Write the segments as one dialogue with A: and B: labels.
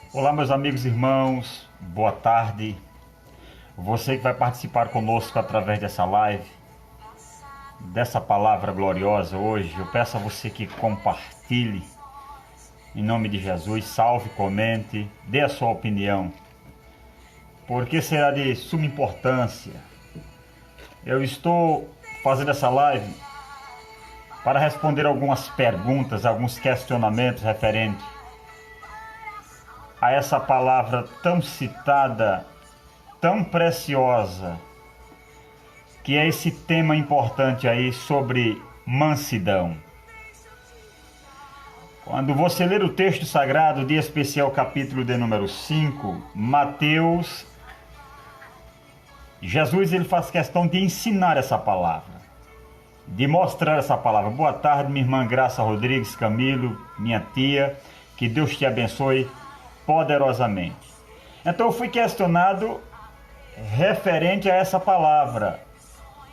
A: Olá, meus amigos e irmãos, boa tarde. Você que vai participar conosco através dessa live, dessa palavra gloriosa hoje, eu peço a você que compartilhe, em nome de Jesus, salve, comente, dê a sua opinião, porque será de suma importância. Eu estou fazendo essa live para responder algumas perguntas, alguns questionamentos referentes a essa palavra tão citada, tão preciosa, que é esse tema importante aí sobre mansidão. Quando você ler o texto sagrado, de especial capítulo de número 5, Mateus, Jesus ele faz questão de ensinar essa palavra, de mostrar essa palavra. Boa tarde, minha irmã Graça Rodrigues Camilo, minha tia, que Deus te abençoe poderosamente. Então eu fui questionado referente a essa palavra,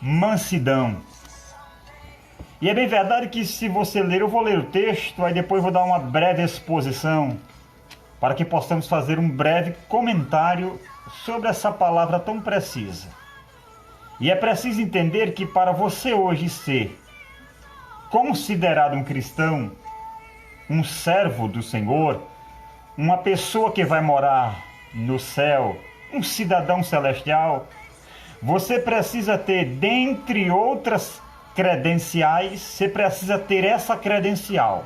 A: mansidão. E é bem verdade que se você ler, eu vou ler o texto, aí depois vou dar uma breve exposição, para que possamos fazer um breve comentário sobre essa palavra tão precisa. E é preciso entender que para você hoje ser considerado um cristão, um servo do Senhor, uma pessoa que vai morar no céu, um cidadão celestial, você precisa ter, dentre outras credenciais, você precisa ter essa credencial.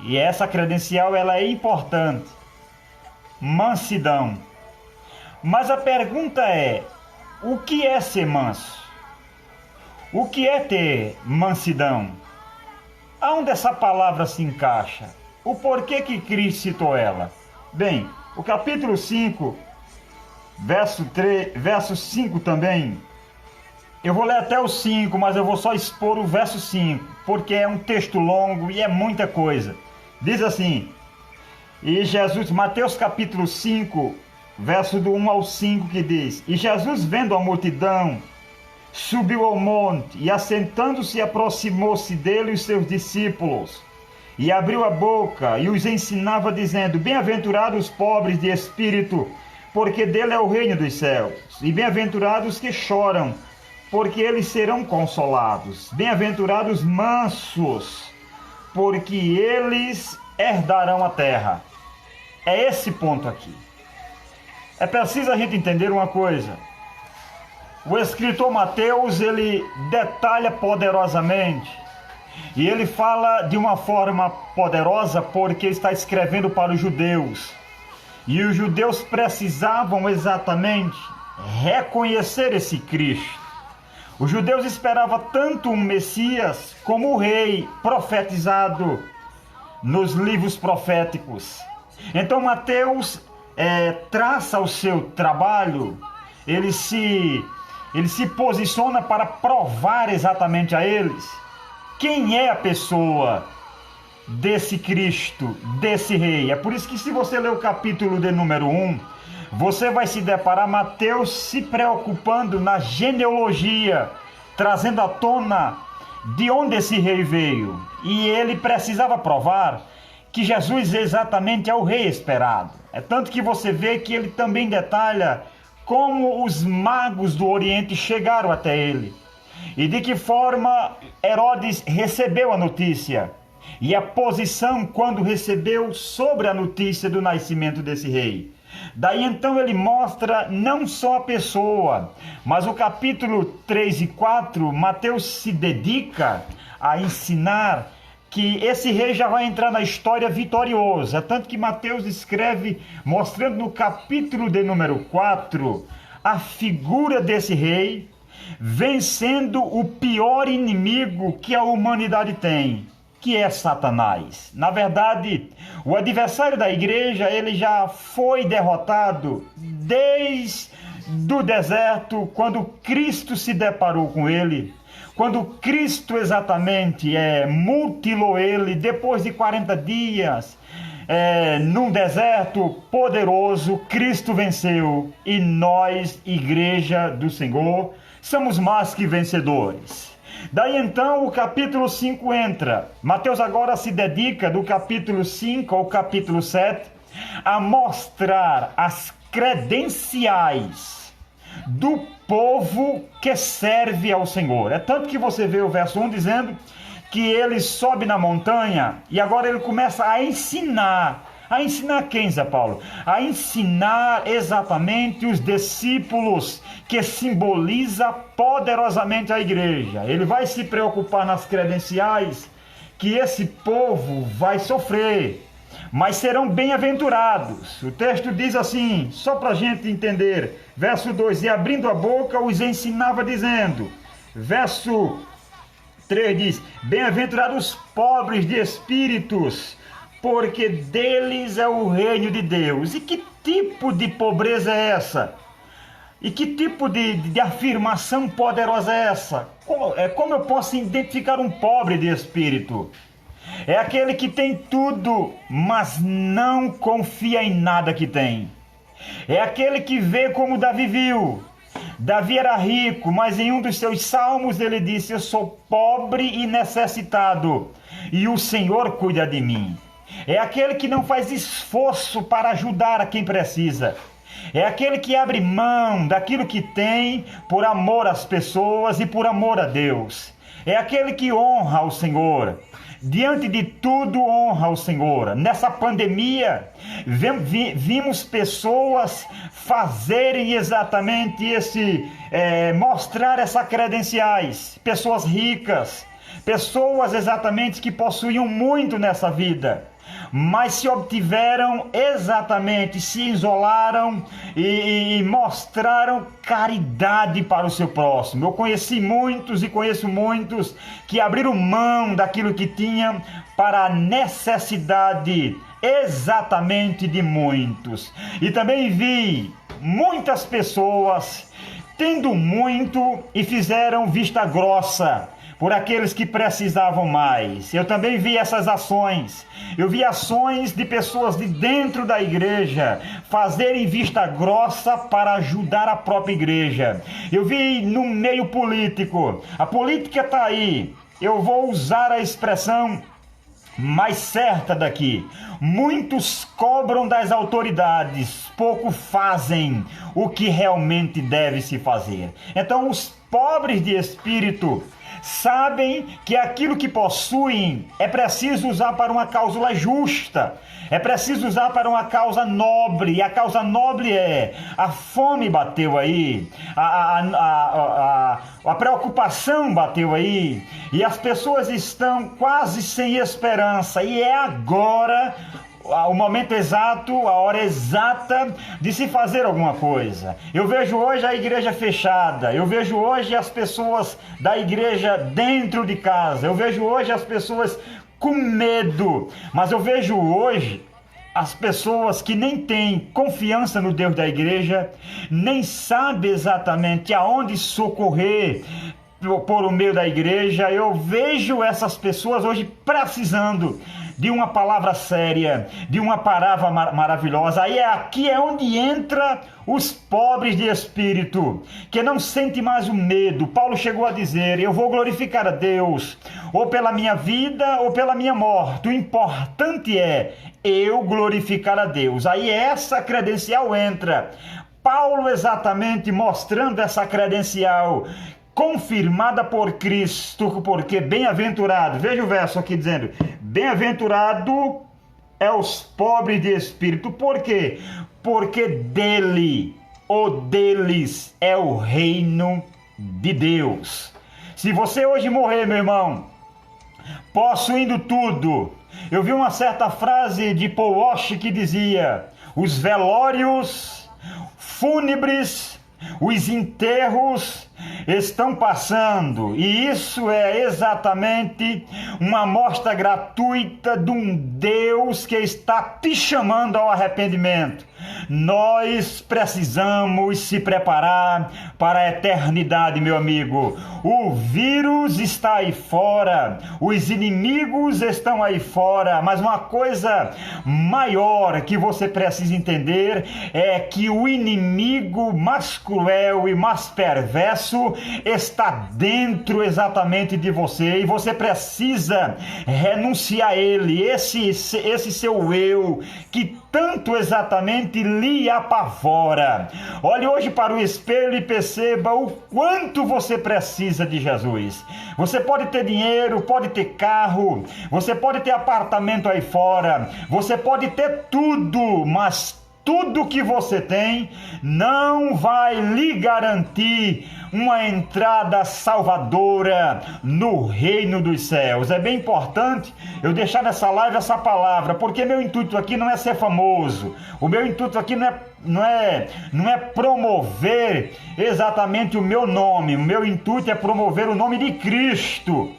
A: E essa credencial ela é importante. Mansidão. Mas a pergunta é, o que é ser manso? O que é ter mansidão? Aonde essa palavra se encaixa? O porquê que Cristo citou ela? Bem, o capítulo 5, verso 5 também, eu vou ler até o 5, mas eu vou só expor o verso 5, porque é um texto longo e é muita coisa. Diz assim, e Jesus, Mateus capítulo 5, verso do 1 ao 5, que diz, e Jesus vendo a multidão, subiu ao monte, e assentando-se aproximou-se dele os seus discípulos, e abriu a boca e os ensinava dizendo, bem-aventurados os pobres de espírito, porque dele é o reino dos céus, e bem-aventurados que choram, porque eles serão consolados, bem-aventurados mansos, porque eles herdarão a terra. É esse ponto aqui. É preciso a gente entender uma coisa. O escritor Mateus, ele detalha poderosamente, e ele fala de uma forma poderosa porque está escrevendo para os judeus. E os judeus precisavam exatamente reconhecer esse Cristo. Os judeus esperavam tanto um Messias como o rei profetizado nos livros proféticos. Então Mateus traça o seu trabalho, ele se posiciona para provar exatamente a eles quem é a pessoa desse Cristo, desse rei. É por isso que se você ler o capítulo de número 1, você vai se deparar Mateus se preocupando na genealogia, trazendo à tona de onde esse rei veio. E ele precisava provar que Jesus exatamente é o rei esperado. É tanto que você vê que ele também detalha como os magos do Oriente chegaram até ele. E de que forma Herodes recebeu a notícia. E a posição quando recebeu sobre a notícia do nascimento desse rei. Daí então ele mostra não só a pessoa, mas o capítulo 3 e 4, Mateus se dedica a ensinar que esse rei já vai entrar na história vitorioso. É tanto que Mateus escreve mostrando no capítulo de número 4 a figura desse rei vencendo o pior inimigo que a humanidade tem, que é Satanás. Na verdade, o adversário da igreja, ele já foi derrotado desde o deserto, quando Cristo se deparou com ele, quando Cristo exatamente mutilou ele, depois de 40 dias, num deserto poderoso, Cristo venceu, e nós, igreja do Senhor, somos mais que vencedores. Daí então o capítulo 5 entra. Mateus agora se dedica do capítulo 5 ao capítulo 7 a mostrar as credenciais do povo que serve ao Senhor. É tanto que você vê o verso 1 dizendo que ele sobe na montanha e agora ele começa a ensinar. A ensinar quem, Zé Paulo? A ensinar exatamente os discípulos, que simboliza poderosamente a igreja. Ele vai se preocupar nas credenciais que esse povo vai sofrer, mas serão bem-aventurados. O texto diz assim, só para a gente entender, verso 2, e abrindo a boca os ensinava dizendo, verso 3 diz, bem-aventurados os pobres de espíritos, porque deles é o reino de Deus. E que tipo de pobreza é essa? E que tipo de afirmação poderosa é essa? Como eu posso identificar um pobre de espírito? É aquele que tem tudo, mas não confia em nada que tem. É aquele que vê como Davi viu. Davi era rico, mas em um dos seus salmos ele disse, eu sou pobre e necessitado, e o Senhor cuida de mim. É aquele que não faz esforço para ajudar a quem precisa. É aquele que abre mão daquilo que tem por amor às pessoas e por amor a Deus. É aquele que honra o Senhor. Diante de tudo, honra o Senhor. Nessa pandemia, vimos pessoas fazerem exatamente mostrar essas credenciais. Pessoas ricas, pessoas exatamente que possuíam muito nessa vida, mas se obtiveram exatamente, se isolaram e mostraram caridade para o seu próximo. Eu conheci muitos e conheço muitos que abriram mão daquilo que tinham para a necessidade exatamente de muitos. E também vi muitas pessoas tendo muito e fizeram vista grossa por aqueles que precisavam mais. Eu também vi essas ações. Eu vi ações de pessoas de dentro da igreja fazerem vista grossa para ajudar a própria igreja. Eu vi no meio político. A política está aí. Eu vou usar a expressão mais certa daqui. Muitos cobram das autoridades, pouco fazem o que realmente deve se fazer. Então, os pobres de espírito sabem que aquilo que possuem é preciso usar para uma causa justa, é preciso usar para uma causa nobre, e a causa nobre é a fome bateu aí, a preocupação bateu aí, e as pessoas estão quase sem esperança, e é agora o momento exato, a hora exata de se fazer alguma coisa. Eu vejo hoje a igreja fechada, eu vejo hoje as pessoas da igreja dentro de casa, eu vejo hoje as pessoas com medo, mas eu vejo hoje as pessoas que nem têm confiança no Deus da igreja, nem sabem exatamente aonde socorrer por o meio da igreja. Eu vejo essas pessoas hoje precisando de uma palavra séria, de uma palavra maravilhosa. Aí aqui é onde entra os pobres de espírito, que não sentem mais o medo. Paulo chegou a dizer, eu vou glorificar a Deus, ou pela minha vida, ou pela minha morte. O importante é eu glorificar a Deus. Aí essa credencial entra. Paulo exatamente mostrando essa credencial, confirmada por Cristo, porque bem-aventurado, veja o verso aqui dizendo, bem-aventurado é os pobres de espírito. Por quê? Porque dele, ou deles, é o reino de Deus. Se você hoje morrer, meu irmão, possuindo tudo, eu vi uma certa frase de Paul Walsh que dizia, os velórios fúnebres, os enterros estão passando, e isso é exatamente uma amostra gratuita de um Deus que está te chamando ao arrependimento. Nós precisamos se preparar para a eternidade, meu amigo. O vírus está aí fora, os inimigos estão aí fora, mas uma coisa maior que você precisa entender é que o inimigo mais cruel e mais perverso está dentro exatamente de você, e você precisa renunciar a ele, esse seu eu que tanto exatamente lhe apavora. Olhe hoje para o espelho e perceba o quanto você precisa de Jesus. Você pode ter dinheiro, pode ter carro, você pode ter apartamento aí fora, você pode ter tudo, mas tudo que você tem não vai lhe garantir uma entrada salvadora no reino dos céus. É bem importante eu deixar nessa live essa palavra, porque meu intuito aqui não é ser famoso. O meu intuito aqui não é promover exatamente o meu nome. O meu intuito é promover o nome de Cristo.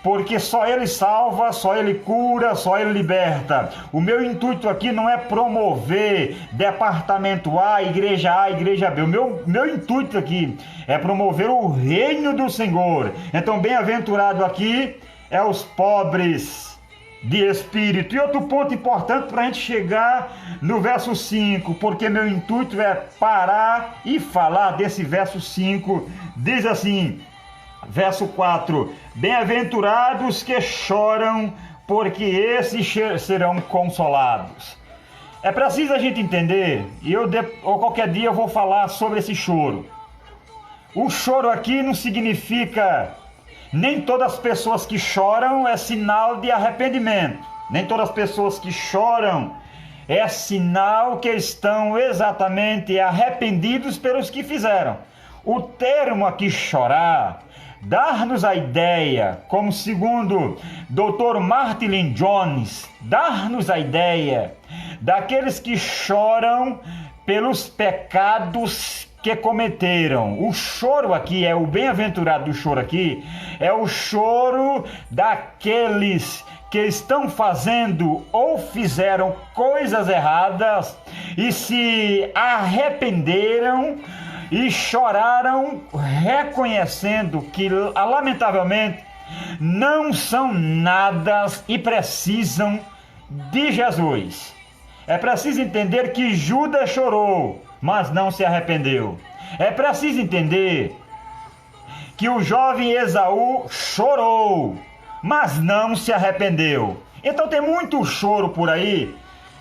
A: Porque só Ele salva, só Ele cura, só Ele liberta. O meu intuito aqui não é promover departamento A, igreja B. O meu intuito aqui é promover o reino do Senhor. Então, bem-aventurado aqui é os pobres de espírito. E outro ponto importante para a gente chegar no verso 5, porque meu intuito é parar e falar desse verso 5. Diz assim... Verso 4, bem-aventurados que choram, porque esses serão consolados. É preciso a gente entender, e ou qualquer dia eu vou falar sobre esse choro. O choro aqui não significa, nem todas as pessoas que choram é sinal de arrependimento. Nem todas as pessoas que choram é sinal que estão exatamente arrependidos pelos que fizeram. O termo aqui chorar dar-nos a ideia, como segundo Dr. Martin Lloyd Jones, dar-nos a ideia daqueles que choram pelos pecados que cometeram. O choro aqui, o bem-aventurado do choro aqui, é o choro daqueles que estão fazendo ou fizeram coisas erradas e se arrependeram e choraram reconhecendo que, lamentavelmente, não são nada e precisam de Jesus. É preciso entender que Judas chorou, mas não se arrependeu. É preciso entender que o jovem Esaú chorou, mas não se arrependeu. Então tem muito choro por aí,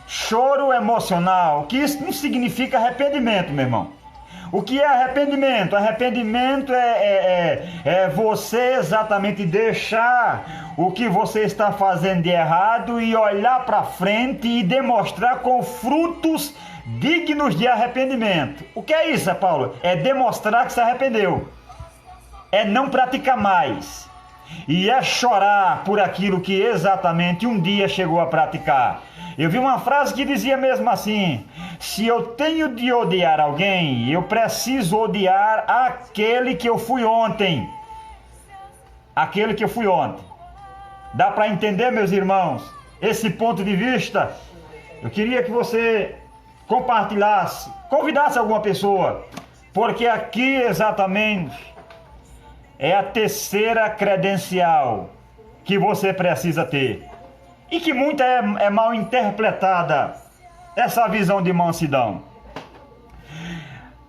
A: choro emocional, que isso não significa arrependimento, meu irmão. O que é arrependimento? Arrependimento é você exatamente deixar o que você está fazendo de errado e olhar para frente e demonstrar com frutos dignos de arrependimento. O que é isso, Paulo? É demonstrar que se arrependeu. É não praticar mais. E é chorar por aquilo que exatamente um dia chegou a praticar. Eu vi uma frase que dizia mesmo assim: se eu tenho de odiar alguém, eu preciso odiar aquele que eu fui ontem. Aquele que eu fui ontem. Dá para entender, meus irmãos, esse ponto de vista? Eu queria que você compartilhasse, convidasse alguma pessoa, porque aqui exatamente é a terceira credencial que você precisa ter. E que muita é mal interpretada essa visão de mansidão.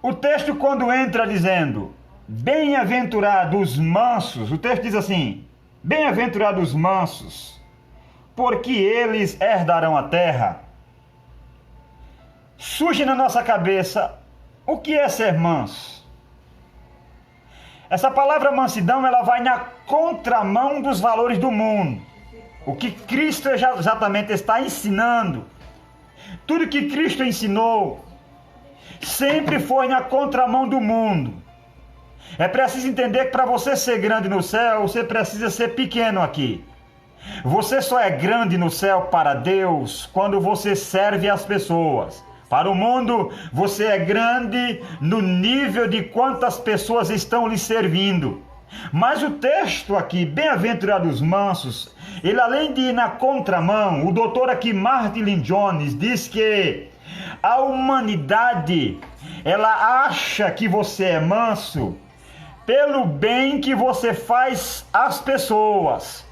A: O texto, quando entra dizendo bem-aventurados mansos, o texto diz assim: bem-aventurados mansos, porque eles herdarão a terra. Surge na nossa cabeça, o que é ser manso? Essa palavra mansidão, ela vai na contramão dos valores do mundo. O que Cristo exatamente está ensinando, tudo que Cristo ensinou, sempre foi na contramão do mundo. É preciso entender que para você ser grande no céu, você precisa ser pequeno aqui. Você só é grande no céu para Deus quando você serve as pessoas. Para o mundo, você é grande no nível de quantas pessoas estão lhe servindo. Mas o texto aqui, bem-aventurados mansos, ele além de ir na contramão, o doutor aqui, Martin Lloyd Jones, diz que a humanidade, ela acha que você é manso pelo bem que você faz às pessoas.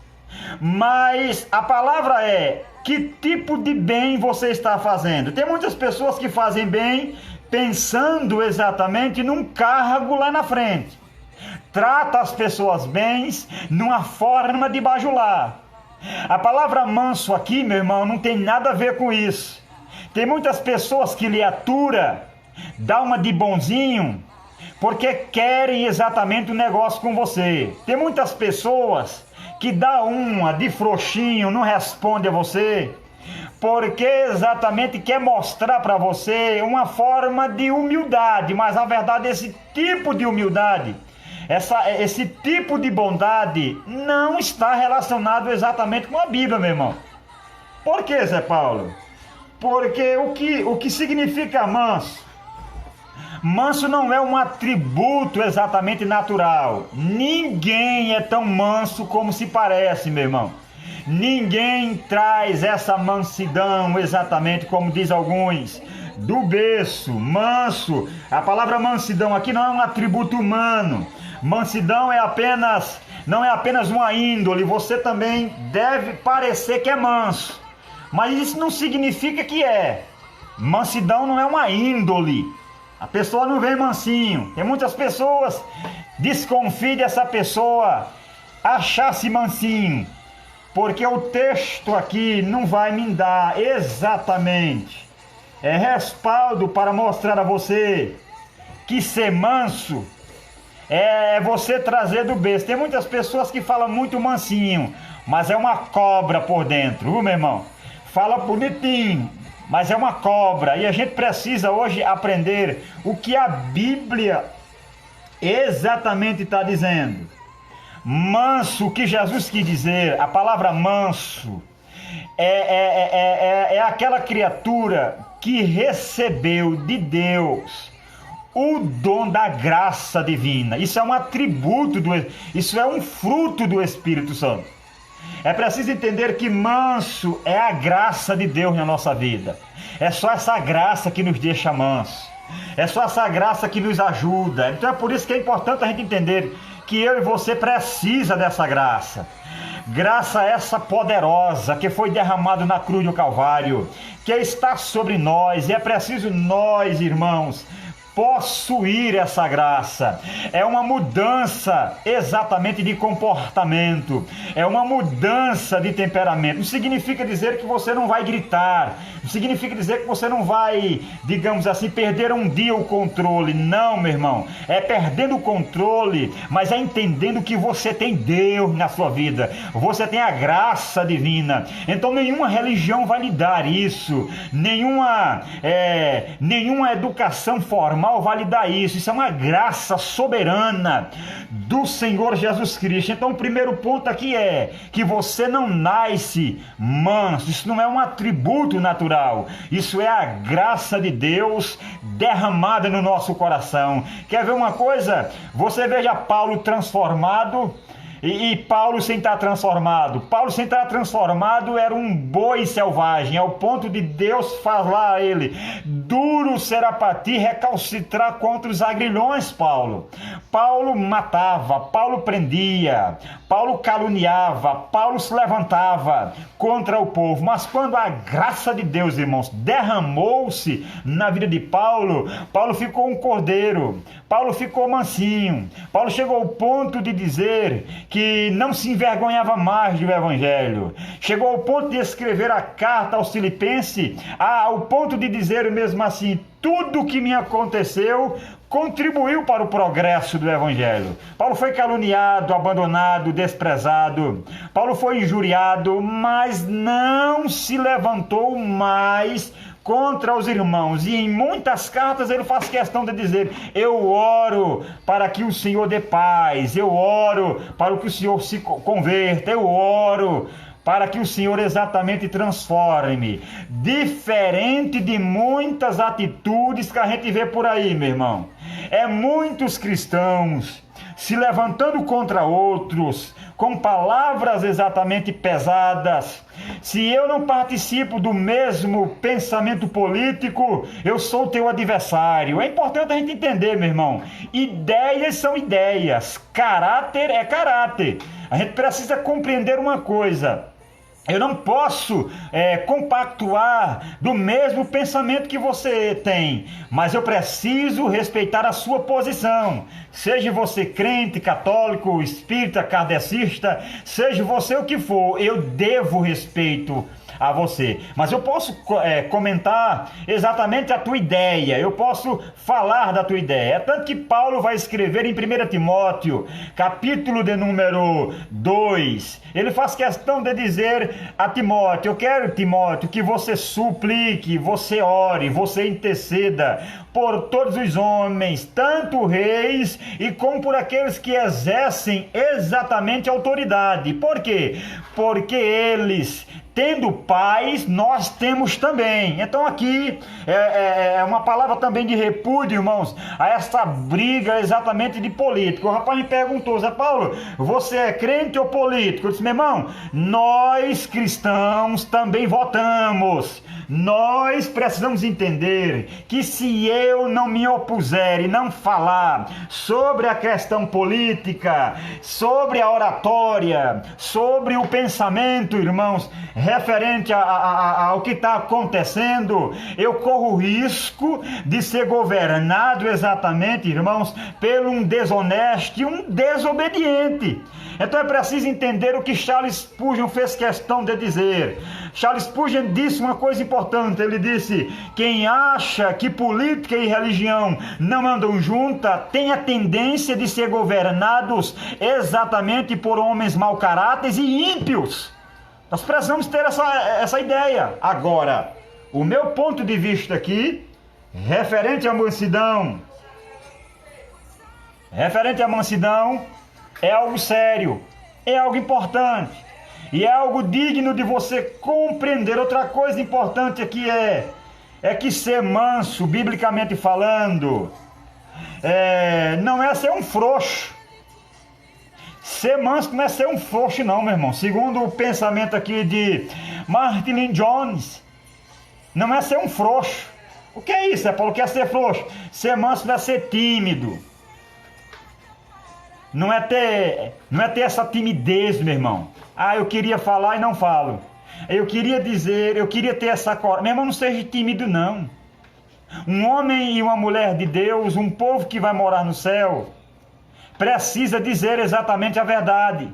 A: Mas a palavra é, que tipo de bem você está fazendo? Tem muitas pessoas que fazem bem pensando exatamente num cargo lá na frente. Trata as pessoas bem numa forma de bajular. A palavra manso aqui, meu irmão, não tem nada a ver com isso. Tem muitas pessoas que lhe atura, dá uma de bonzinho, porque querem exatamente um negócio com você. Tem muitas pessoas que dá uma de frouxinho, não responde a você, porque exatamente quer mostrar para você uma forma de humildade, mas na verdade esse tipo de humildade, esse tipo de bondade não está relacionado exatamente com a Bíblia, meu irmão. Por que, Zé Paulo? Porque o que significa manso? Manso não é um atributo exatamente natural. Ninguém é tão manso como se parece, meu irmão. Ninguém traz essa mansidão exatamente como diz alguns, do berço, manso. A palavra mansidão aqui não é um atributo humano. Mansidão não é apenas uma índole. Você também deve parecer que é manso, mas isso não significa que é. Mansidão não é uma índole. A pessoa não vem mansinho. Tem muitas pessoas desconfiam dessa pessoa achar-se mansinho, porque o texto aqui não vai me dar exatamente respaldo para mostrar a você que ser manso é você trazer do berço. Tem muitas pessoas que falam muito mansinho, mas é uma cobra por dentro, viu, meu irmão? Fala bonitinho, mas é uma cobra. E a gente precisa hoje aprender o que a Bíblia exatamente está dizendo. Manso, o que Jesus quis dizer, a palavra manso, é aquela criatura que recebeu de Deus o dom da graça divina. Isso é um atributo, isso é um fruto do Espírito Santo. É preciso entender que manso é a graça de Deus na nossa vida. É só essa graça que nos deixa manso. É só essa graça que nos ajuda. Então é por isso que é importante a gente entender que eu e você precisa dessa graça. Graça essa poderosa que foi derramada na cruz do Calvário, que está sobre nós, e é preciso nós, irmãos, possuir essa graça. É uma mudança exatamente de comportamento, é uma mudança de temperamento. Não significa dizer que você não vai gritar, não significa dizer que você não vai, digamos assim, perder um dia o controle. Não, meu irmão, é perdendo o controle, mas é entendendo que você tem Deus na sua vida, você tem a graça divina. Então nenhuma religião vai lhe dar isso, nenhuma educação formal vai lhe dar isso. Isso é uma graça soberana do Senhor Jesus Cristo. Então o primeiro ponto aqui é que você não nasce manso. Isso não é um atributo natural, isso é a graça de Deus derramada no nosso coração. Quer ver uma coisa? Você veja Paulo transformado e Paulo sem estar transformado. Paulo sem estar transformado era um boi selvagem, ao ponto de Deus falar a ele: duro será para ti recalcitrar contra os agrilhões, Paulo. Paulo matava, Paulo prendia, Paulo caluniava, Paulo se levantava contra o povo. Mas quando a graça de Deus, irmãos, derramou-se na vida de Paulo, Paulo ficou um cordeiro, Paulo ficou mansinho. Paulo chegou ao ponto de dizer que não se envergonhava mais do Evangelho. Chegou ao ponto de escrever a carta aos Filipenses, ao ponto de dizer mesmo assim: tudo o que me aconteceu contribuiu para o progresso do Evangelho. Paulo foi caluniado, abandonado, desprezado. Paulo foi injuriado, mas não se levantou mais contra os irmãos. E em muitas cartas ele faz questão de dizer: eu oro para que o Senhor dê paz, eu oro para que o Senhor se converta, eu oro para que o Senhor exatamente transforme. Diferente de muitas atitudes que a gente vê por aí, meu irmão. É muitos cristãos se levantando contra outros, com palavras exatamente pesadas. Se eu não participo do mesmo pensamento político, eu sou teu adversário. É importante a gente entender, meu irmão. Ideias são ideias, caráter é caráter. A gente precisa compreender uma coisa: eu não posso compactuar do mesmo pensamento que você tem, mas eu preciso respeitar a sua posição. Seja você crente, católico, espírita, kardecista, seja você o que for, eu devo respeito a você. Mas eu posso comentar exatamente a tua ideia, eu posso falar da tua ideia. É tanto que Paulo vai escrever em 1 Timóteo, capítulo de número 2, ele faz questão de dizer a Timóteo: eu quero, Timóteo, que você suplique, você ore, você interceda por todos os homens, tanto reis e como por aqueles que exercem exatamente autoridade. Por quê? Porque eles, tendo paz, nós temos também. Então aqui é uma palavra também de repúdio, irmãos, a essa briga exatamente de político. O rapaz me perguntou: Zé Paulo, você é crente ou político? Eu disse: meu irmão, nós cristãos também votamos. Nós precisamos entender que se eu não me opuser e não falar sobre a questão política, sobre a oratória, sobre o pensamento, irmãos, referente ao que está acontecendo, eu corro o risco de ser governado exatamente, irmãos, pelo um desonesto e um desobediente. Então é preciso entender o que Charles Spurgeon fez questão de dizer. Charles Spurgeon disse uma coisa importante. Ele disse: quem acha que política e religião não andam juntas tem a tendência de ser governados exatamente por homens mau caráteres e ímpios. Nós precisamos ter essa ideia. Agora, o meu ponto de vista aqui, referente à mansidão, é algo sério, é algo importante e é algo digno de você compreender. Outra coisa importante aqui é que ser manso, biblicamente falando, não é ser um frouxo. Ser manso não é ser um frouxo não, meu irmão. Segundo o pensamento aqui de Martin Lloyd Jones, não é ser um frouxo. O que é isso, Paulo? O que é ser frouxo? Ser manso não é ser tímido. Não é ter essa timidez, meu irmão. Ah, eu queria falar e não falo. Eu queria dizer, eu queria ter essa coragem. Meu irmão, não seja tímido, não. Um homem e uma mulher de Deus, um povo que vai morar no céu, precisa dizer exatamente a verdade.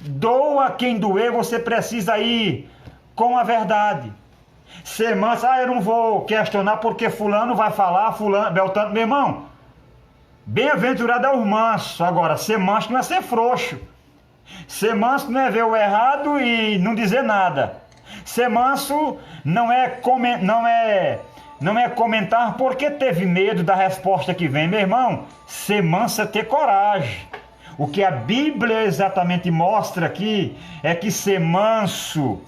A: Doa quem doer, você precisa ir com a verdade. Ser manso: eu não vou questionar porque fulano vai falar, fulano, Beltrano. Meu irmão, bem-aventurado é o manso. Agora, ser manso não é ser frouxo. Ser manso não é ver o errado e não dizer nada. Ser manso não é comentar porque teve medo da resposta que vem. Meu irmão, ser manso é ter coragem. O que a Bíblia exatamente mostra aqui é que ser manso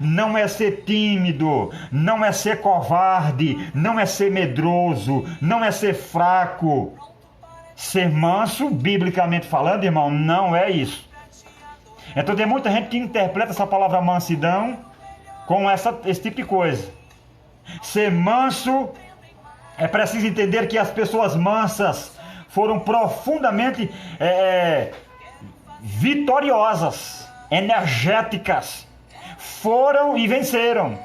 A: não é ser tímido, não é ser covarde, não é ser medroso, não é ser fraco. Ser manso, biblicamente falando, irmão, não é isso. Então tem muita gente que interpreta essa palavra mansidão com esse tipo de coisa. Ser manso, é preciso entender que as pessoas mansas foram profundamente vitoriosas, energéticas, foram e venceram.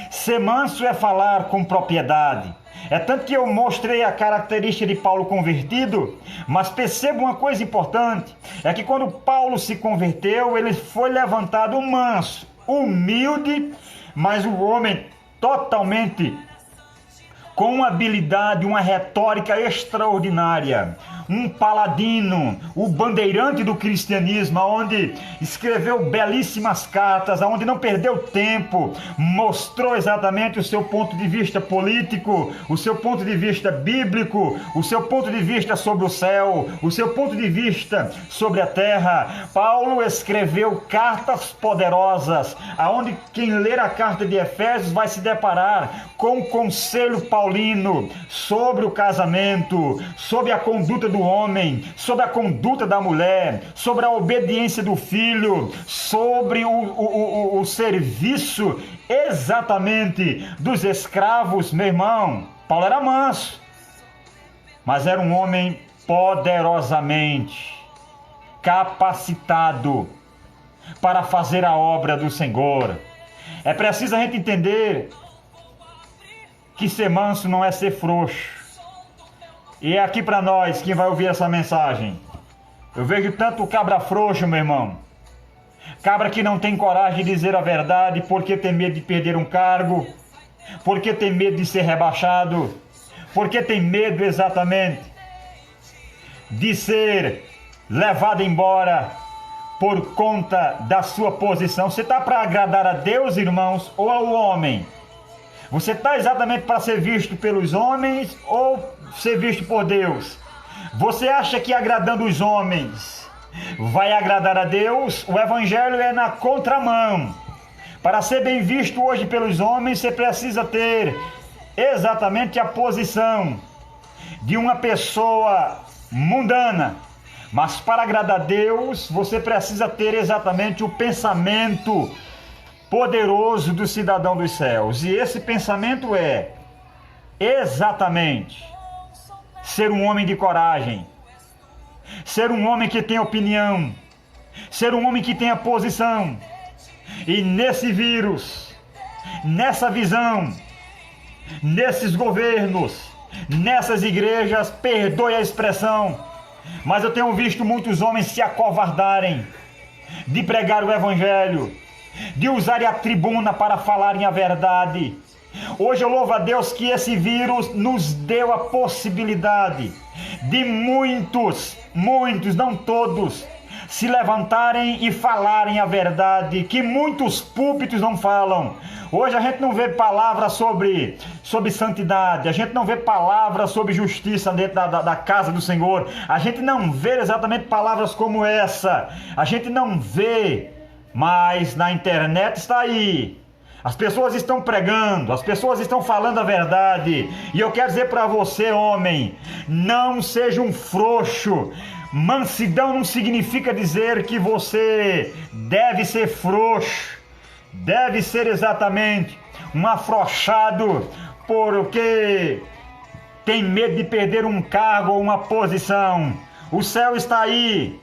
A: Ser manso é falar com propriedade. É tanto que eu mostrei a característica de Paulo convertido, mas perceba uma coisa importante, é que quando Paulo se converteu, ele foi levantado manso, humilde, mas o homem totalmente com uma habilidade, uma retórica extraordinária, um paladino, o bandeirante do cristianismo, onde escreveu belíssimas cartas, onde não perdeu tempo, mostrou exatamente o seu ponto de vista político, o seu ponto de vista bíblico, o seu ponto de vista sobre o céu, o seu ponto de vista sobre a terra. Paulo escreveu cartas poderosas, aonde quem ler a carta de Efésios vai se deparar com o conselho paulino sobre o casamento, sobre a conduta do homem, sobre a conduta da mulher, sobre a obediência do filho, sobre o serviço exatamente dos escravos. Meu irmão, Paulo era manso, mas era um homem poderosamente capacitado para fazer a obra do Senhor. É preciso a gente entender que ser manso não é ser frouxo. E é aqui para nós, quem vai ouvir essa mensagem, eu vejo tanto cabra frouxo, meu irmão. Cabra que não tem coragem de dizer a verdade porque tem medo de perder um cargo, porque tem medo de ser rebaixado, porque tem medo exatamente de ser levado embora por conta da sua posição. Você está para agradar a Deus, irmãos, ou ao homem? Você está exatamente para ser visto pelos homens ou ser visto por Deus? Você acha que agradando os homens vai agradar a Deus? O evangelho é na contramão. Para ser bem visto hoje pelos homens, você precisa ter exatamente a posição de uma pessoa mundana. Mas para agradar a Deus, você precisa ter exatamente o pensamento poderoso do cidadão dos céus. E esse pensamento é exatamente ser um homem de coragem, ser um homem que tem opinião, ser um homem que tenha posição. E nesse vírus, nessa visão, nesses governos, nessas igrejas, perdoe a expressão, mas eu tenho visto muitos homens se acovardarem de pregar o evangelho, de usarem a tribuna para falarem a verdade. Hoje eu louvo a Deus que esse vírus nos deu a possibilidade de muitos, não todos, se levantarem e falarem a verdade, que muitos púlpitos não falam. Hoje a gente não vê palavras sobre santidade, a gente não vê palavras sobre justiça dentro da casa do Senhor, a gente não vê exatamente palavras como essa, a gente não vê, mas na internet está aí. As pessoas estão pregando, as pessoas estão falando a verdade. E eu quero dizer para você, homem, não seja um frouxo. Mansidão não significa dizer que você deve ser frouxo. Deve ser exatamente um afrouxado porque tem medo de perder um cargo ou uma posição. O céu está aí.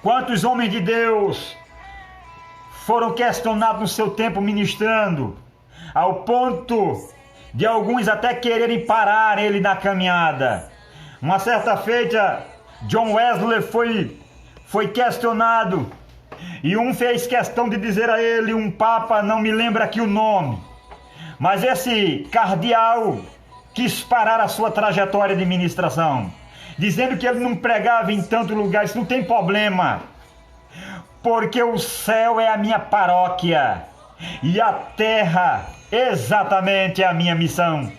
A: Quantos homens de Deus foram questionados no seu tempo ministrando, ao ponto de alguns até quererem parar ele na caminhada. Uma certa feita, John Wesley foi questionado, e um fez questão de dizer a ele, um papa, não me lembra aqui o nome, mas esse cardeal quis parar a sua trajetória de ministração, dizendo que ele não pregava em tanto lugar. Isso não tem problema, porque o céu é a minha paróquia e a terra exatamente é a minha missão.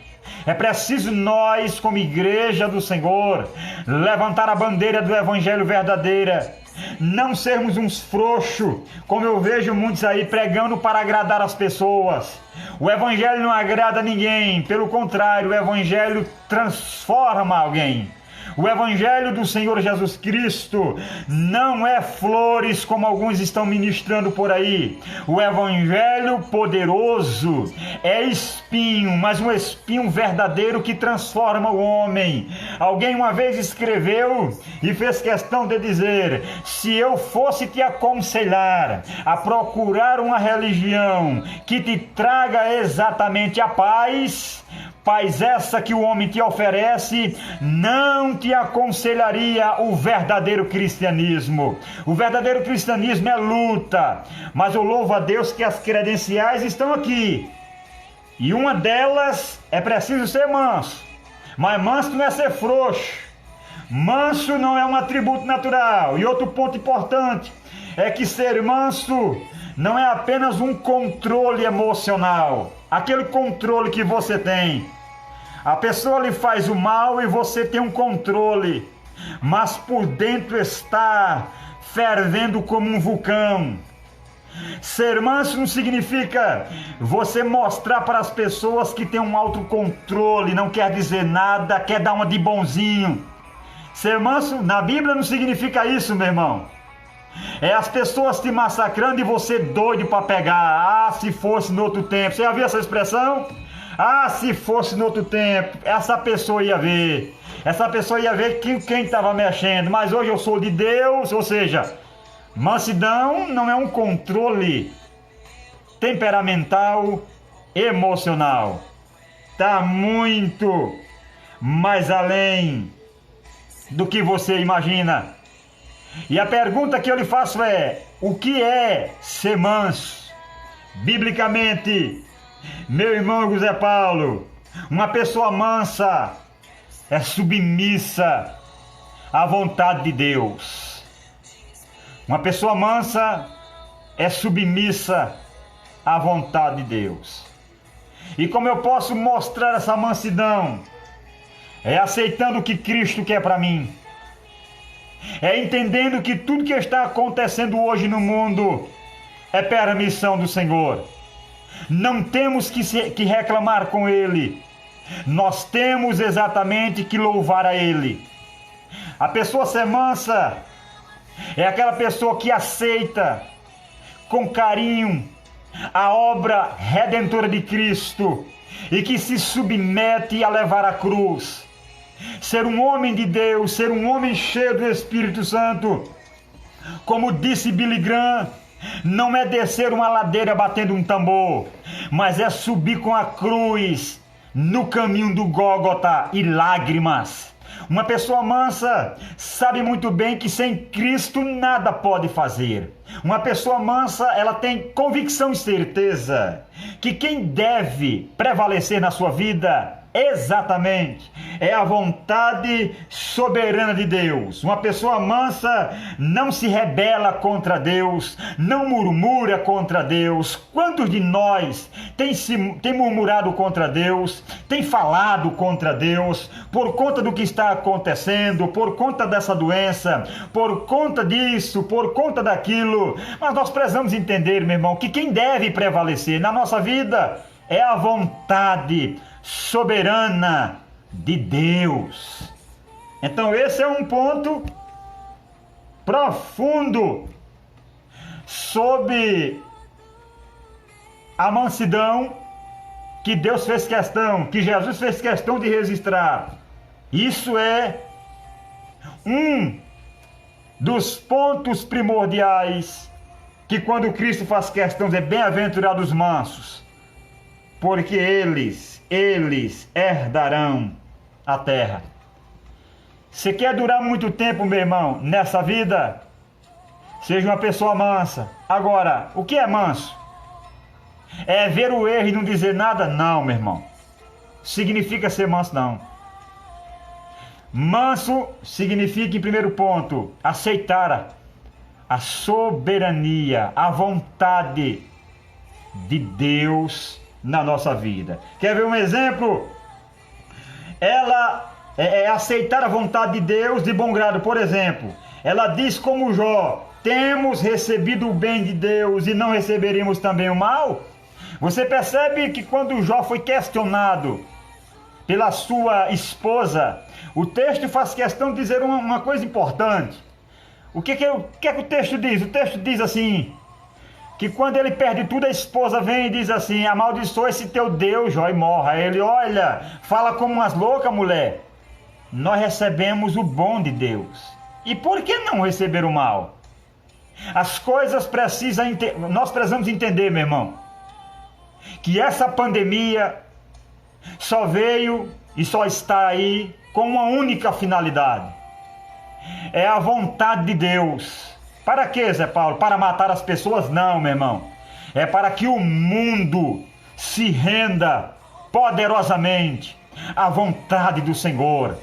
A: É preciso nós, como igreja do Senhor, levantar a bandeira do evangelho verdadeira, não sermos uns frouxos, como eu vejo muitos aí pregando para agradar as pessoas. O evangelho não agrada a ninguém, pelo contrário, o evangelho transforma alguém. O evangelho do Senhor Jesus Cristo não é flores como alguns estão ministrando por aí. O evangelho poderoso é espinho, mas um espinho verdadeiro que transforma o homem. Alguém uma vez escreveu e fez questão de dizer: se eu fosse te aconselhar a procurar uma religião que te traga exatamente a paz essa que o homem te oferece, não te aconselharia o verdadeiro cristianismo. O verdadeiro cristianismo é luta, mas eu louvo a Deus que as credenciais estão aqui. E uma delas é preciso ser manso. Mas manso não é ser frouxo. Manso não é um atributo natural. E outro ponto importante é que ser manso não é apenas um controle emocional. Aquele controle que você tem. A pessoa lhe faz o mal e você tem um controle, mas por dentro está fervendo como um vulcão. Ser manso não significa você mostrar para as pessoas que tem um autocontrole, não quer dizer nada, quer dar uma de bonzinho. Ser manso na Bíblia não significa isso, meu irmão. É as pessoas te massacrando e você doido para pegar. Ah, se fosse no outro tempo. Você já viu essa expressão? Ah, se fosse no outro tempo, essa pessoa ia ver. Essa pessoa ia ver quem estava mexendo. Mas hoje eu sou de Deus, ou seja, mansidão não é um controle temperamental, emocional. Está muito mais além do que você imagina. E a pergunta que eu lhe faço é: o que é ser manso? Biblicamente, meu irmão José Paulo, uma pessoa mansa é submissa à vontade de Deus. Uma pessoa mansa é submissa à vontade de Deus. E como eu posso mostrar essa mansidão? É aceitando o que Cristo quer para mim. É entendendo que tudo que está acontecendo hoje no mundo é permissão do Senhor. Não temos que reclamar com Ele. Nós temos exatamente que louvar a Ele. A pessoa ser mansa é aquela pessoa que aceita com carinho a obra redentora de Cristo e que se submete a levar a cruz. Ser um homem de Deus, ser um homem cheio do Espírito Santo, como disse Billy Graham, não é descer uma ladeira batendo um tambor, mas é subir com a cruz no caminho do Gólgota e lágrimas. Uma pessoa mansa sabe muito bem que sem Cristo nada pode fazer. Uma pessoa mansa, ela tem convicção e certeza que quem deve prevalecer na sua vida exatamente é a vontade soberana de Deus. Uma pessoa mansa não se rebela contra Deus, não murmura contra Deus. Quantos de nós tem murmurado contra Deus, tem falado contra Deus por conta do que está acontecendo, por conta dessa doença, por conta disso, por conta daquilo? Mas nós precisamos entender, meu irmão, que quem deve prevalecer na nossa vida é a vontade soberana de Deus. Então esse é um ponto profundo sobre a mansidão que Deus fez questão, que Jesus fez questão de registrar. Isso é um dos pontos primordiais que quando Cristo faz questão de bem-aventurados os mansos, porque eles herdarão a terra. Você quer durar muito tempo, meu irmão, nessa vida? Seja uma pessoa mansa. Agora, o que é manso? É ver o erro e não dizer nada? Não, meu irmão. Significa ser manso, não. Manso significa, em primeiro ponto, aceitar a soberania, a vontade de Deus na nossa vida. Quer ver um exemplo? Ela é aceitar a vontade de Deus de bom grado. Por exemplo, ela diz como Jó: temos recebido o bem de Deus e não receberíamos também o mal? Você percebe que quando Jó foi questionado pela sua esposa, o texto faz questão de dizer uma coisa importante. O que é que o texto diz? O texto diz assim, que quando ele perde tudo, a esposa vem e diz assim: amaldiçoa esse teu Deus, Jó, e morra. Ele: olha, fala como umas loucas, mulher. Nós recebemos o bom de Deus. E por que não receber o mal? As coisas nós precisamos entender, meu irmão, que essa pandemia só veio e só está aí com uma única finalidade. É a vontade de Deus. Para quê, Zé Paulo? Para matar as pessoas? Não, meu irmão. É para que o mundo se renda poderosamente à vontade do Senhor.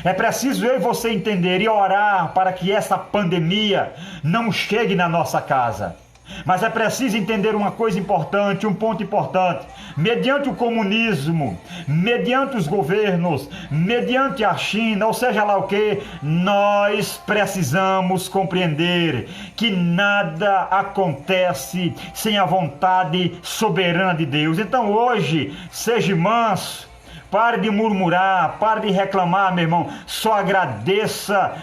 A: É preciso eu e você entender e orar para que essa pandemia não chegue na nossa casa. Mas é preciso entender uma coisa importante, um ponto importante. Mediante o comunismo, mediante os governos, mediante a China, ou seja lá o que, nós precisamos compreender que nada acontece sem a vontade soberana de Deus. Então hoje, seja manso, pare de murmurar, pare de reclamar, meu irmão. Só agradeça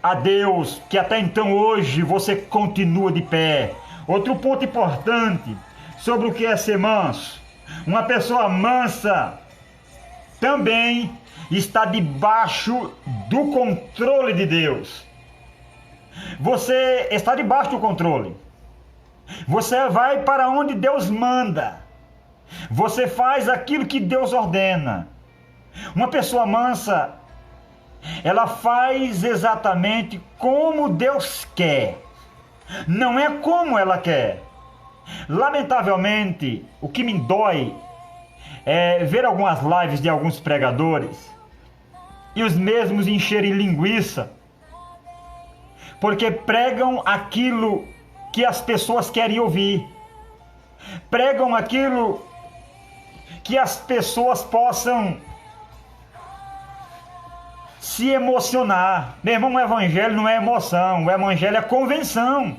A: a Deus que até então hoje você continua de pé. Outro ponto importante sobre o que é ser manso. Uma pessoa mansa também está debaixo do controle de Deus. Você está debaixo do controle. Você vai para onde Deus manda. Você faz aquilo que Deus ordena. Uma pessoa mansa, ela faz exatamente como Deus quer, não é como ela quer. Lamentavelmente, o que me dói é ver algumas lives de alguns pregadores e os mesmos encherem linguiça, porque pregam aquilo que as pessoas querem ouvir, pregam aquilo que as pessoas possam se emocionar. Meu irmão, o evangelho não é emoção, o evangelho é convenção.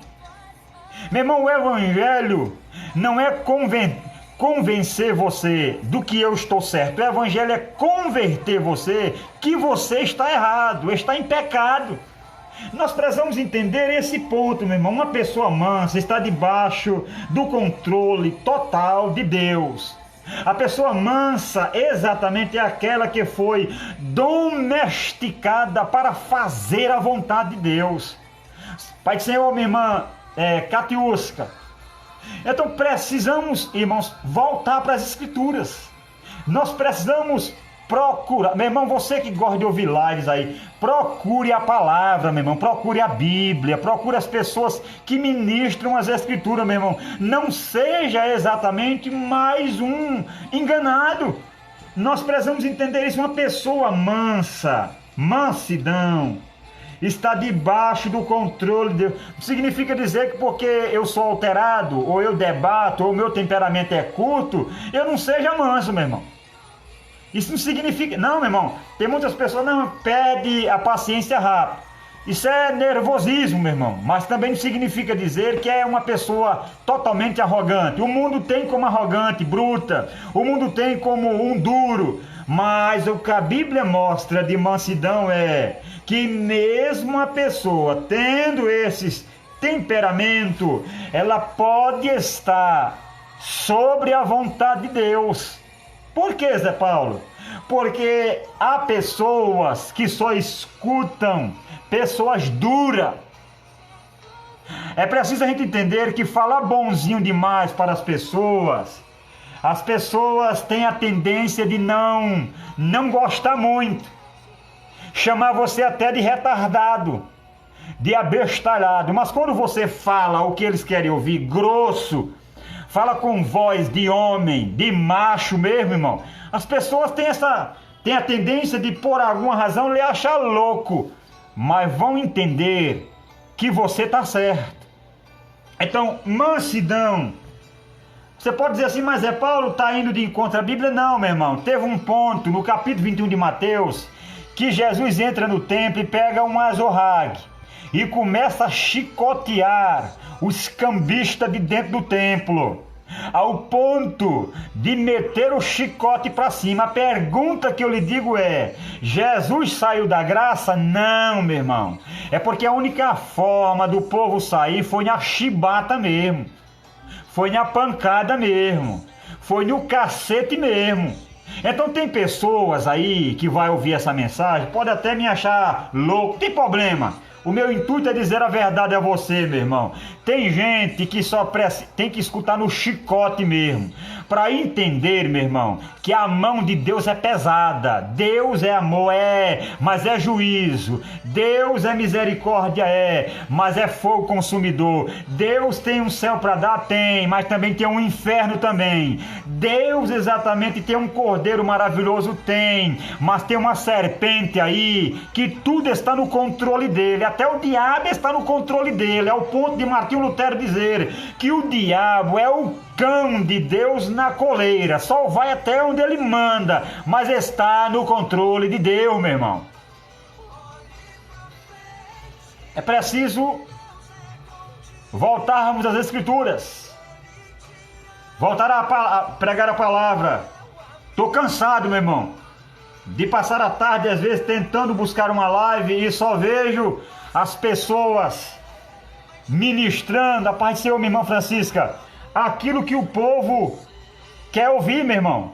A: Meu irmão, o evangelho não é convencer você do que eu estou certo. O evangelho é converter você que você está errado, está em pecado. Nós precisamos entender esse ponto, meu irmão. Uma pessoa mansa está debaixo do controle total de Deus. A pessoa mansa exatamente é aquela que foi domesticada para fazer a vontade de Deus. Pai do Senhor, minha irmã Catiusca. Então precisamos, irmãos, voltar para as Escrituras. Nós precisamos procurar. Meu irmão, você que gosta de ouvir lives aí, procure a palavra, meu irmão, procure a Bíblia, procure as pessoas que ministram as Escrituras, meu irmão. Não seja exatamente mais um enganado. Nós precisamos entender isso. Uma pessoa mansa, mansidão, está debaixo do controle de Deus. Significa dizer que porque eu sou alterado, ou eu debato, ou o meu temperamento é curto, eu não seja manso, meu irmão. Isso não significa... Não, meu irmão, tem muitas pessoas, não, perde a paciência rápido. Isso é nervosismo, meu irmão. Mas também não significa dizer que é uma pessoa totalmente arrogante. O mundo tem como arrogante, bruta. O mundo tem como um duro. Mas o que a Bíblia mostra de mansidão é que mesmo a pessoa tendo esses temperamento, ela pode estar sobre a vontade de Deus. Por que, Zé Paulo? Porque há pessoas que só escutam, pessoas duras. É preciso a gente entender que falar bonzinho demais para as pessoas têm a tendência de não gostar muito, chamar você até de retardado, de abestalhado. Mas quando você fala o que eles querem ouvir, grosso, fala com voz de homem, de macho mesmo, irmão, as pessoas têm a tendência de, por alguma razão, lhe achar louco, mas vão entender que você está certo. Então, mansidão. Você pode dizer assim, mas Paulo está indo de encontro à Bíblia? Não, meu irmão. Teve um ponto no capítulo 21 de Mateus que Jesus entra no templo e pega um azorrague e começa a chicotear os cambistas de dentro do templo, ao ponto de meter o chicote para cima. A pergunta que eu lhe digo é: Jesus saiu da graça? Não, meu irmão. É porque a única forma do povo sair foi na chibata mesmo, foi na pancada mesmo, foi no cacete mesmo. Então tem pessoas aí que vai ouvir essa mensagem, pode até me achar louco, tem problema. O meu intuito é dizer a verdade a você, meu irmão. Tem gente que só tem que escutar no chicote mesmo, para entender, meu irmão, que a mão de Deus é pesada. Deus é amor, mas é juízo. Deus é misericórdia, mas é fogo consumidor. Deus tem um céu para dar? Tem, mas também tem um inferno também. Deus exatamente tem um cordeiro maravilhoso? Tem, mas tem uma serpente aí, que tudo está no controle dele. Até o diabo está no controle dele, ao ponto de Martinho Lutero dizer que o diabo é o cão de Deus na coleira, só vai até onde ele manda, mas está no controle de Deus, meu irmão. É preciso voltarmos às Escrituras, voltar a pregar a palavra. Estou cansado, meu irmão, de passar a tarde às vezes tentando buscar uma live e só vejo as pessoas ministrando, a paz do Senhor, minha irmã Francisca, aquilo que o povo quer ouvir, meu irmão.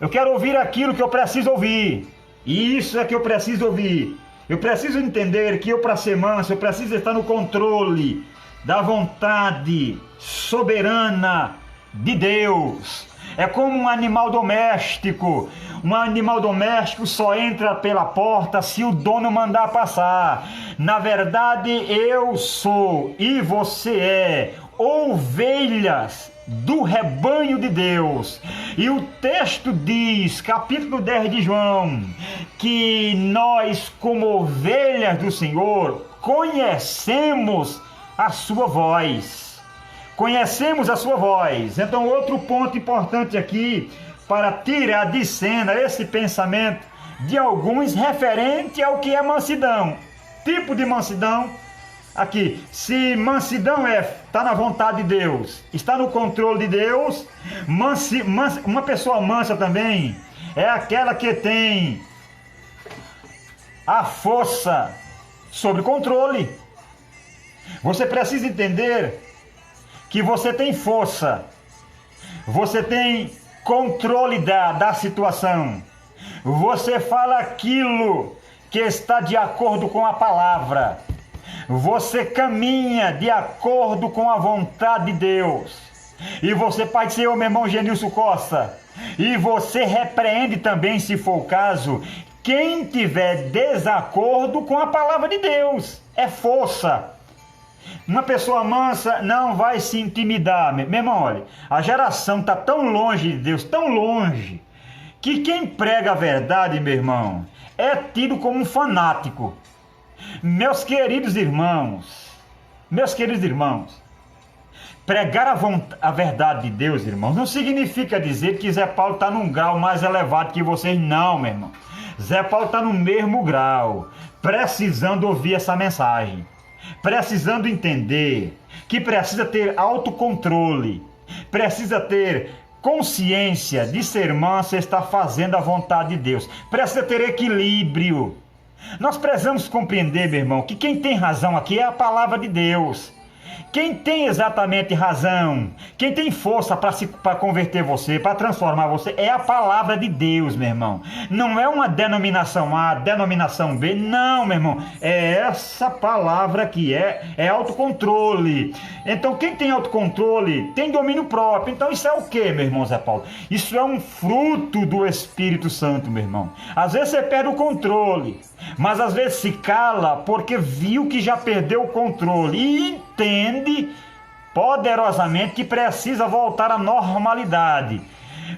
A: Eu quero ouvir aquilo que eu preciso ouvir, e isso é que eu preciso ouvir. Eu preciso entender que eu, para ser manso, eu preciso estar no controle da vontade soberana de Deus. É como um animal doméstico. Um animal doméstico só entra pela porta se o dono mandar passar. Na verdade, eu sou e você é ovelhas do rebanho de Deus. E o texto diz, capítulo 10 de João, que nós, como ovelhas do Senhor, conhecemos a sua voz. Conhecemos a sua voz. Então, outro ponto importante aqui, para tirar de cena esse pensamento de alguns referente ao que é mansidão. Tipo de mansidão. Aqui, se mansidão está na vontade de Deus, está no controle de Deus, uma pessoa mansa também é aquela que tem a força sob controle. Você precisa entender que você tem força, você tem controle da situação, você fala aquilo que está de acordo com a palavra. Você caminha de acordo com a vontade de Deus. E você, Pai do Senhor, meu irmão Genilson Costa, e você repreende também, se for o caso, quem tiver desacordo com a palavra de Deus. É força. Uma pessoa mansa não vai se intimidar. Meu irmão, olha, a geração está tão longe de Deus, tão longe, que quem prega a verdade, meu irmão, é tido como um fanático. Meus queridos irmãos, pregar a verdade de Deus, irmãos, não significa dizer que Zé Paulo está num grau mais elevado que vocês, não, meu irmão. Zé Paulo está no mesmo grau, precisando ouvir essa mensagem, precisando entender que precisa ter autocontrole, precisa ter consciência de ser manso e estar fazendo a vontade de Deus, precisa ter equilíbrio. Nós precisamos compreender, meu irmão, que quem tem razão aqui é a palavra de Deus. Quem tem exatamente razão, quem tem força para converter você, para transformar você, é a palavra de Deus, meu irmão. Não é uma denominação A, denominação B, não, meu irmão. É essa palavra que é autocontrole. Então, quem tem autocontrole tem domínio próprio. Então, isso é o que, meu irmão Zé Paulo? Isso é um fruto do Espírito Santo, meu irmão. Às vezes você perde o controle, mas às vezes se cala porque viu que já perdeu o controle e entende poderosamente que precisa voltar à normalidade.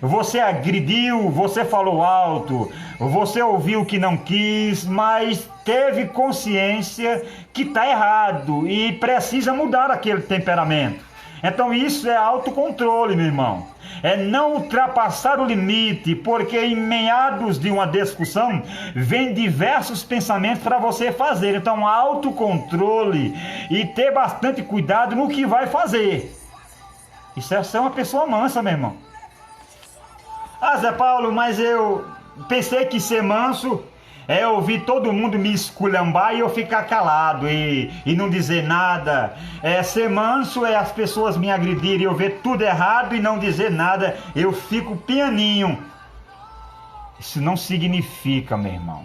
A: Você agrediu, você falou alto, você ouviu o que não quis, mas teve consciência que está errado e precisa mudar aquele temperamento. Então isso é autocontrole, meu irmão. É não ultrapassar o limite, porque em meados de uma discussão vem diversos pensamentos para você fazer. Então autocontrole e ter bastante cuidado no que vai fazer. Isso é ser uma pessoa mansa, meu irmão. Ah, Zé Paulo, mas eu pensei que ser manso é ouvir todo mundo me esculhambar e eu ficar calado e não dizer nada. Ser manso é as pessoas me agredirem e eu ver tudo errado e não dizer nada. Eu fico pianinho. Isso não significa, meu irmão.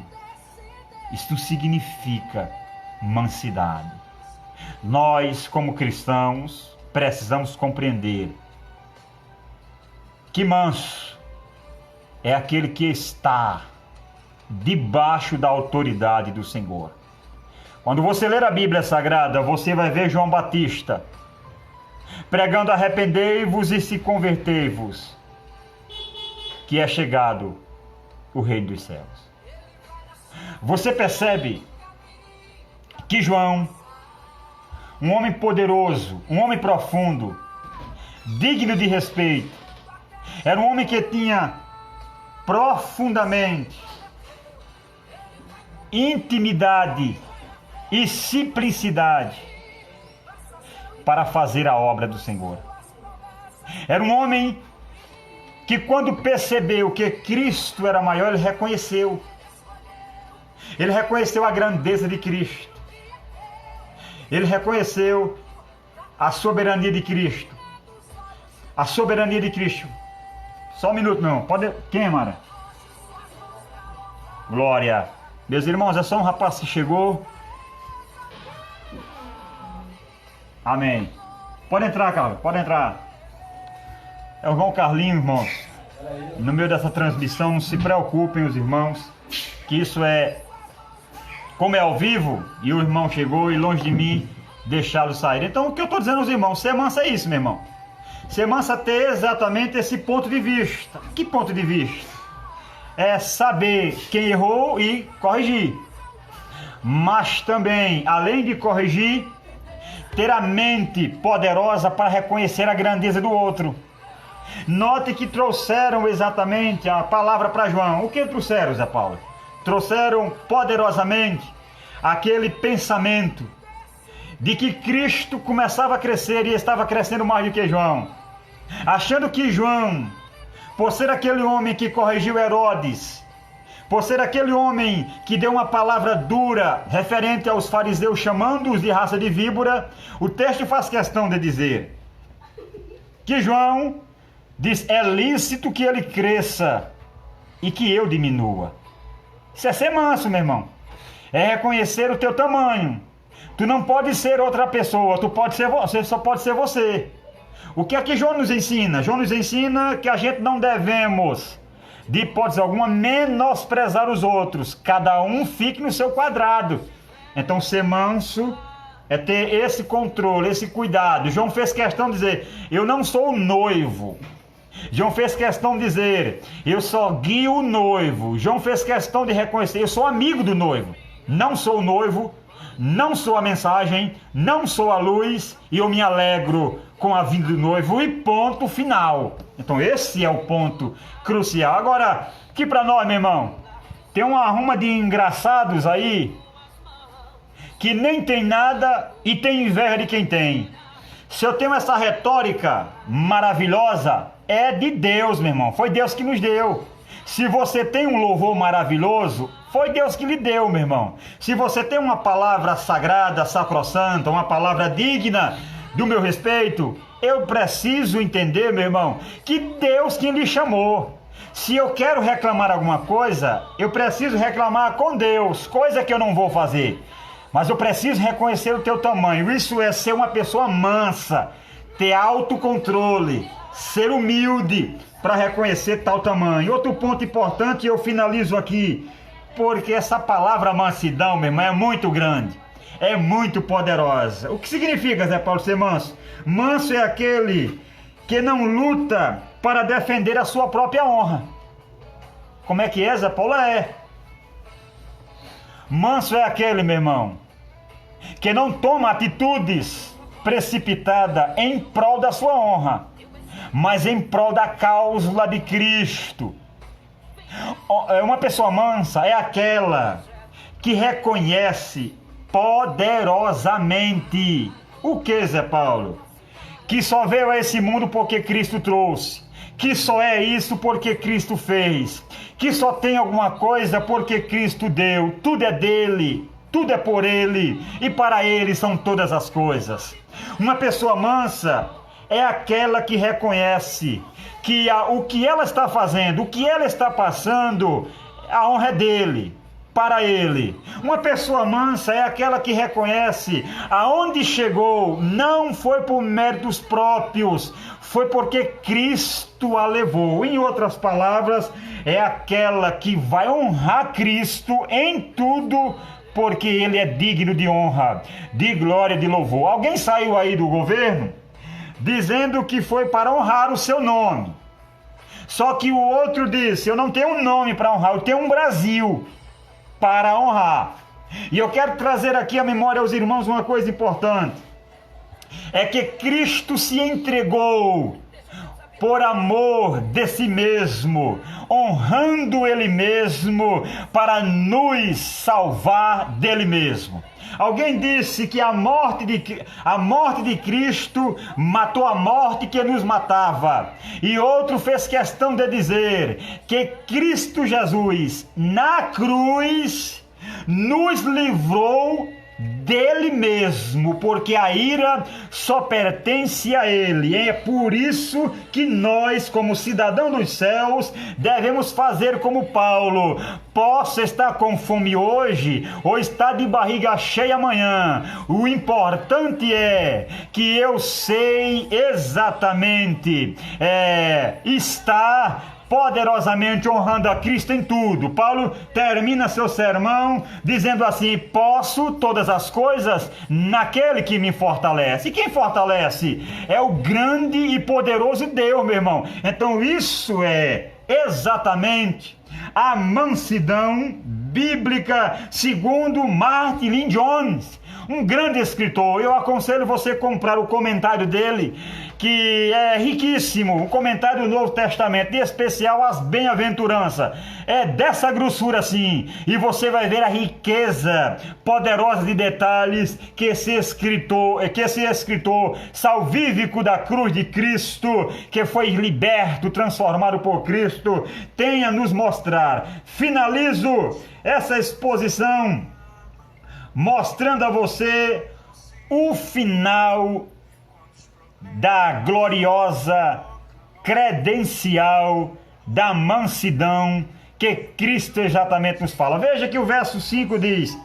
A: Isso não significa mansidade. Nós, como cristãos, precisamos compreender que manso é aquele que está debaixo da autoridade do Senhor. Quando você ler a Bíblia Sagrada, você vai ver João Batista pregando: arrependei-vos e se convertei-vos, que é chegado o Reino dos Céus. Você percebe que João, um homem poderoso, um homem profundo, digno de respeito, era um homem que tinha profundamente intimidade e simplicidade para fazer a obra do Senhor. Era um homem que, quando percebeu que Cristo era maior, ele reconheceu a grandeza de Cristo, ele reconheceu a soberania de Cristo. A soberania de Cristo. Só um minuto, meu irmão. Pode... Quem, Mara? Glória. Meus irmãos, é só um rapaz que chegou. Amém. Pode entrar, cara. Pode entrar. É o irmão Carlinhos, irmãos. No meio dessa transmissão, não se preocupem os irmãos, que isso é, como é ao vivo, e o irmão chegou e longe de mim deixá-lo sair. Então o que eu estou dizendo aos irmãos, ser manso é isso, meu irmão. Ser manso é ter exatamente esse ponto de vista. Que ponto de vista? É saber quem errou e corrigir. Mas também, além de corrigir, ter a mente poderosa para reconhecer a grandeza do outro. Note que trouxeram exatamente a palavra para João. O que trouxeram, Zé Paulo? Trouxeram poderosamente aquele pensamento de que Cristo começava a crescer e estava crescendo mais do que João. Achando que João, por ser aquele homem que corrigiu Herodes, por ser aquele homem que deu uma palavra dura referente aos fariseus, chamando-os de raça de víbora, o texto faz questão de dizer que João diz: é lícito que ele cresça e que eu diminua. Isso é ser manso, meu irmão. É reconhecer o teu tamanho. Tu não pode ser outra pessoa, tu pode ser você, só pode ser você. O que é que João nos ensina? João nos ensina que a gente não devemos, de hipótese alguma, menosprezar os outros. Cada um fique no seu quadrado. Então ser manso é ter esse controle, esse cuidado. João fez questão de dizer: eu não sou o noivo. João fez questão de dizer: eu só guio o noivo. João fez questão de reconhecer: eu sou amigo do noivo. Não sou o noivo, não sou a mensagem, não sou a luz, e eu me alegro com a vinda do noivo, e ponto final. Então esse é o ponto crucial. Agora, que para nós, meu irmão, tem uma arruma de engraçados aí que nem tem nada e tem inveja de quem tem. Se eu tenho essa retórica maravilhosa, é de Deus, meu irmão. Foi Deus que nos deu. Se você tem um louvor maravilhoso, foi Deus que lhe deu, meu irmão. Se você tem uma palavra sagrada, sacrossanta, uma palavra digna do meu respeito, eu preciso entender, meu irmão, que Deus quem lhe chamou. Se eu quero reclamar alguma coisa, eu preciso reclamar com Deus, coisa que eu não vou fazer. Mas eu preciso reconhecer o teu tamanho. Isso é ser uma pessoa mansa, ter autocontrole, ser humilde para reconhecer tal tamanho. Outro ponto importante, eu finalizo aqui, porque essa palavra mansidão, meu irmão, é muito grande, é muito poderosa. O que significa, Zé Paulo, ser manso? Manso é aquele que não luta para defender a sua própria honra. Como é que é, Zé Paulo? Manso é aquele, meu irmão, que não toma atitudes precipitadas em prol da sua honra, mas em prol da causa de Cristo. Uma pessoa mansa é aquela que reconhece poderosamente o que, Zé Paulo? Que só veio a esse mundo porque Cristo trouxe, que só é isso porque Cristo fez, que só tem alguma coisa porque Cristo deu. Tudo é dele, tudo é por ele, e para ele são todas as coisas. Uma pessoa mansa é aquela que reconhece que o que ela está fazendo, o que ela está passando, a honra é dele, para ele. Uma pessoa mansa é aquela que reconhece aonde chegou não foi por méritos próprios, foi porque Cristo a levou. Em outras palavras, é aquela que vai honrar Cristo em tudo, porque ele é digno de honra, de glória, de louvor. Alguém saiu aí do governo dizendo que foi para honrar o seu nome. Só que o outro disse: eu não tenho um nome para honrar, eu tenho um Brasil para honrar. E eu quero trazer aqui à memória aos irmãos uma coisa importante. É que Cristo se entregou por amor de si mesmo, honrando ele mesmo para nos salvar dele mesmo. Alguém disse que a morte de Cristo matou a morte que nos matava. E outro fez questão de dizer que Cristo Jesus, na cruz, nos livrou dele mesmo, porque a ira só pertence a ele. É por isso que nós, como cidadão dos céus, devemos fazer como Paulo. Posso estar com fome hoje ou estar de barriga cheia amanhã. O importante é que eu sei exatamente estar poderosamente honrando a Cristo em tudo. Paulo termina seu sermão dizendo assim: posso todas as coisas naquele que me fortalece. E quem fortalece? É o grande e poderoso Deus, meu irmão. Então isso é exatamente a mansidão bíblica segundo Martin Lloyd Jones, um grande escritor. Eu aconselho você a comprar o comentário dele, que é riquíssimo, o comentário do Novo Testamento, em especial as bem-aventuranças. É dessa grossura assim, e você vai ver a riqueza poderosa de detalhes que esse escritor salvífico da cruz de Cristo, que foi liberto, transformado por Cristo, tem a nos mostrar. Finalizo essa exposição mostrando a você o final da gloriosa credencial da mansidão que Cristo exatamente nos fala. Veja que o verso 5 diz: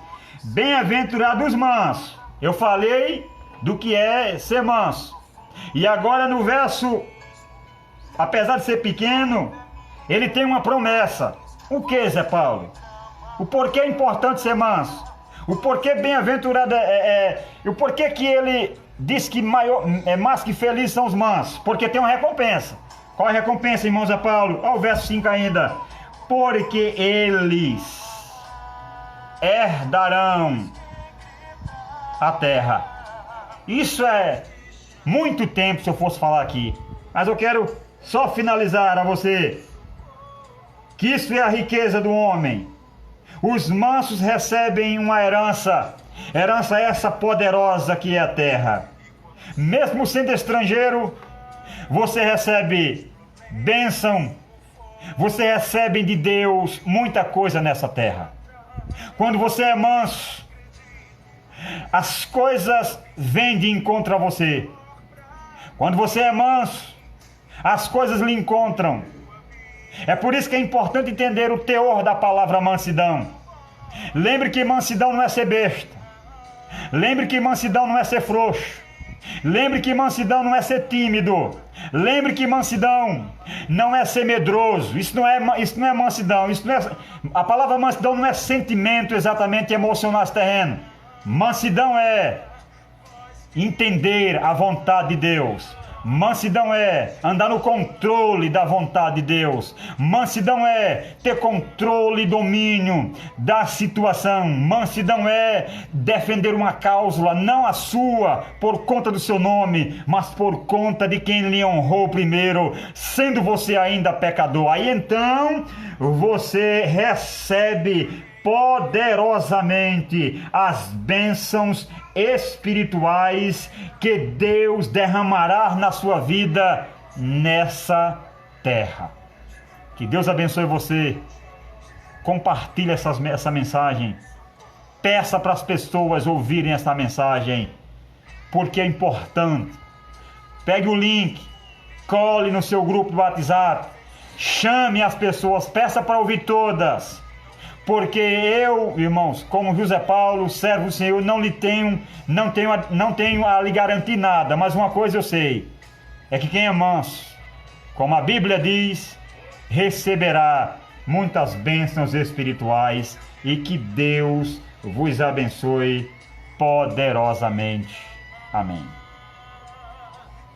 A: bem-aventurados os mansos. Eu falei do que é ser manso. E agora no verso, apesar de ser pequeno, ele tem uma promessa. O que, Zé Paulo? O porquê é importante ser manso? O porquê bem-aventurado o porquê que ele diz que mais que felizes são os mansos? Porque tem uma recompensa. Qual é a recompensa, irmão Zé Paulo? Olha o verso 5 ainda. Porque eles herdarão a terra. Isso é muito tempo se eu fosse falar aqui. Mas eu quero só finalizar a você que isso é a riqueza do homem. Os mansos recebem uma herança essa poderosa que é a terra. Mesmo sendo estrangeiro, você recebe bênção, você recebe de Deus muita coisa nessa terra. Quando você é manso, as coisas vêm de encontro a você. Quando você é manso, as coisas lhe encontram. É por isso que é importante entender o teor da palavra mansidão. Lembre que mansidão não é ser besta. Lembre que mansidão não é ser frouxo. Lembre que mansidão não é ser tímido. Lembre que mansidão não é ser medroso. Isso não é mansidão. A palavra mansidão não é sentimento exatamente emocional terreno. Mansidão é entender a vontade de Deus. Mansidão é andar no controle da vontade de Deus. Mansidão é ter controle e domínio da situação. Mansidão é defender uma cláusula, não a sua, por conta do seu nome, mas por conta de quem lhe honrou primeiro, sendo você ainda pecador. Aí então você recebe poderosamente as bênçãos espirituais que Deus derramará na sua vida nessa terra. Que Deus abençoe você. Compartilhe essa mensagem. Peça para as pessoas ouvirem essa mensagem, porque é importante. Pegue o link, cole no seu grupo do WhatsApp, chame as pessoas, peça para ouvir todas. Porque eu, irmãos, como José Paulo, servo do Senhor, não tenho a lhe garantir nada, mas uma coisa eu sei, é que quem é manso, como a Bíblia diz, receberá muitas bênçãos espirituais, e que Deus vos abençoe poderosamente. Amém.